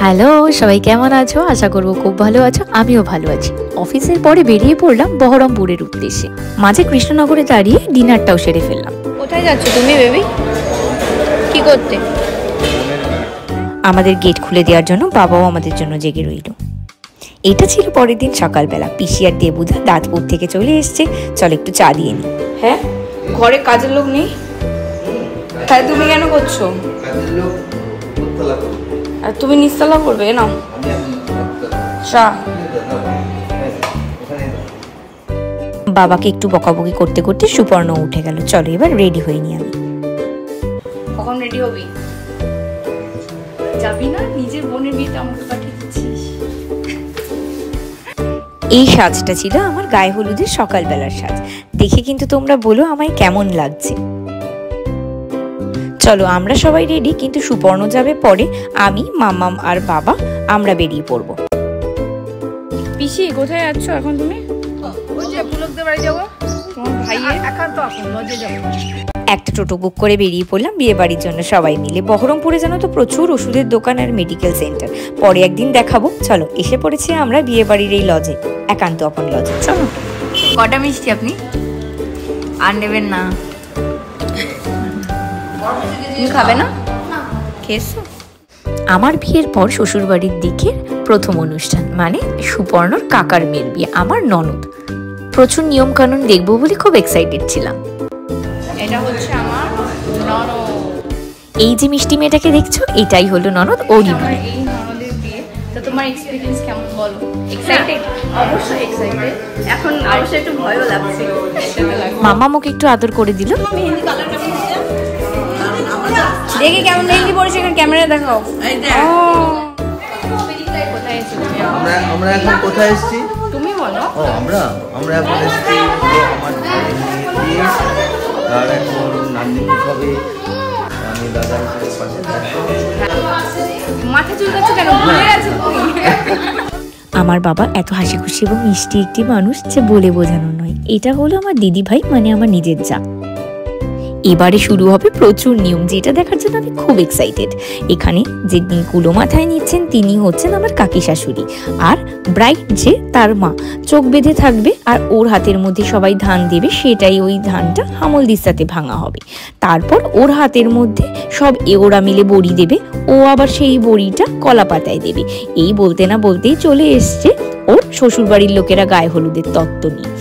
Hello, সবাই কেমন আছো? আশা করবো খুব ভালো আছো। আমিও ভালো আছি। অফিসের পরে বেরিয়ে পড়লাম বহরমপুরের উদ্দেশ্যে। মাঝে কৃষ্ণনগরে দাঁড়িয়ে ডিনারটাও সেরে ফেললাম। কোথায় যাচ্ছ তুমি বেবি? কি করতে? আমাদের গেট খুলে দেওয়ার জন্য বাবাও আমাদের জন্য জেগে রইল। এটা ছিল পরের দিন সকালবেলা। পিসি আর দেবুদা দাঁতপুর থেকে চলে এসছে। চল একটু চা দিয়ে নি। হ্যাঁ, ঘরে কাজের লোক নেই? তাই তুমি কেন করছো? আর তুমি নিচতলা করবে না? চা। বাবাকে একটু বকাবকি করতে করতে সুপর্ণ উঠে গেল। চলো এবার রেডি হয়ে নি। আমি কখন রেডি হবি? যাবি না? নিজের বোনের বিয়েতে আমাকে পাঠিয়ে দিচ্ছিস। এই সাজটা ছিল আমার গায়ে হলুদের সকালবেলার সাজ। দেখে কিন্তু তোমরা বলো আমায় কেমন লাগছে। চলো আমরা সবাই রেডি, কিন্তু সুপর্ণ যাবে পরে। আমি, মামাম আর বাবা আমরা বেরিয়ে পড়বো। পিসি কোথায় যাচ্ছ এখন তুমি? ওই যে পুলকদের বাড়ি যাবো। তোমার ভাই একান্ত এখন লজে যাবো। একটা টোটো বুক করে বেরিয়ে পড়লাম বিয়ে বাড়ির জন্য সবাই মিলে। বহরমপুরে জানো তো প্রচুর ওষুধের দোকান আর মেডিকেল সেন্টার। পরে একদিন দেখাবো। চলো এসে পড়েছি আমরা বিয়ে বাড়ির এই লজে, একান্ত আপন লজে। চলো। কটা মিষ্টি আপনি আর নেবেন না? তুমি খাবে না? খেয়েছো? আমার বিয়ের পর শ্বশুরবাড়ির দিকের প্রথম অনুষ্ঠান, মানে সুপর্ণর কাকার মেয়ের বিয়ে, আমার ননদ। প্রচুর নিয়ম কানুন দেখবো বলে খুব এক্সাইটেড ছিলাম। এটা হচ্ছে আমার ননদ। এই যে মিষ্টি মেয়েটাকে দেখছো, এটাই হলো ননদ। ওরই বিয়ে। এই ননদের বিয়ে। তো তোমার এক্সপেরিয়েন্স কেমন বলো? এক্সাইটেড? অবশ্যই এক্সাইটেড। এখন অবশ্যই একটু ভয়ও লাগছে। মামা মুখ একটু আদর করে দিল। দেখি কেমন মেহেন্দি পড়েছে, এখানে ক্যামেরা দেখাও। আমরা এখন কোথায় এসেছি তুমি বলো। ও আমরা এখন এসেছি আমার বিয়ে, আর এখন নান্দি হবে। আমি দাদার পাশে থাকবো। মাথা চুলকাচ্ছে কেন? ভুলে গেছো তুমি? আমার বাবা এত হাসি খুশি এবং মিষ্টি একটি মানুষ যে বলে বোঝানো নয়। এটা হলো আমার দিদি ভাই, মানে আমার নিজের যা। এবারে শুরু হবে প্রচুর নিয়ম, যেটা দেখার জন্য আমি খুব এক্সাইটেড। এখানে যে কুলো মাথায় নিচ্ছেন তিনি হচ্ছেন আমার কাকি শাশুড়ি, আর ব্রাইড যে তার মা চোখ বেঁধে থাকবে, আর ওর হাতের মধ্যে সবাই ধান দেবে। সেটাই ওই ধানটা হামল দিস্তাতে ভাঙা হবে। তারপর ওর হাতের মধ্যে সব ওরা মিলে বড়ি দেবে। ও আবার সেই বড়িটা কলা পাতায় দেবে। এই বলতে না বলতেই চলে এসছে ওর শ্বশুরবাড়ির লোকেরা গায়ে হলুদের তত্ত্ব নিয়ে।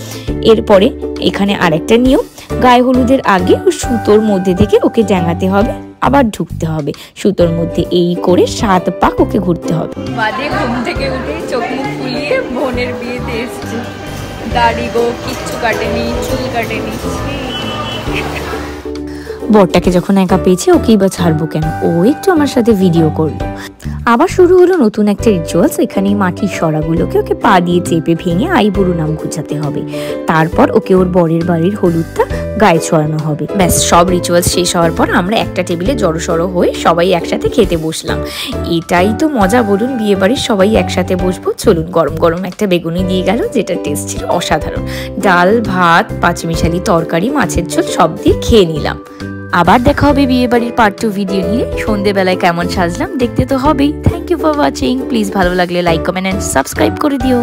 এরপরে এখানে আরেকটা নিয়ম, গায়ে হলুদের আগে সুতোর মধ্যে থেকে ওকে ড্যাঙাতে হবে, আবার ঢুকতে হবে সুতোর মধ্যে। এই করে 7 পাক ওকে ঘুরতে হবে। বাদে ঘুম থেকে উঠে চোখ মুখ ফুলিয়ে বোনের বিয়েতে এসছে। দাড়ি গো কিচ্ছু কাটেনি, চুল কাটেনি। বরটাকে যখন একা পেয়েছে ওকেই বা ছাড়বো কেন, ও একটু আমার সাথে ভিডিও করলো। আবার শুরু হলো নতুন একটা রিচুয়ালস। এখানে মাটির সরাগুলোকে ওকে পা দিয়ে চেপে ভেঙে আইবুড়ো নাম ঘুচাতে হবে। তারপর ওকে ওর বরের বাড়ির হলুদটা গায়ে ছড়ানো হবে। ব্যাস, সব রিচুয়ালস শেষ হওয়ার পর আমরা একটা টেবিলে জড়সড় হয়ে সবাই একসাথে খেতে বসলাম। এটাই তো মজা বলুন, বিয়ে বাড়ির সবাই একসাথে বসবো। চলুন, গরম গরম একটা বেগুনি দিয়ে গেল, যেটা টেস্ট ছিল অসাধারণ। ডাল, ভাত, পাঁচমিশালি তরকারি, মাছের ঝোল সব দিয়ে খেয়ে নিলাম। আবার দেখা হবে বিয়ে বাড়ির পার্ট 2 ভিডিও নিয়ে। সন্ধ্যেবেলায় কেমন সাজলাম দেখতে তো হবেই। Thank you for watching. Please ভালো লাগলে লাইক, কমেন্ট এন্ড সাবস্ক্রাইব করে দিও।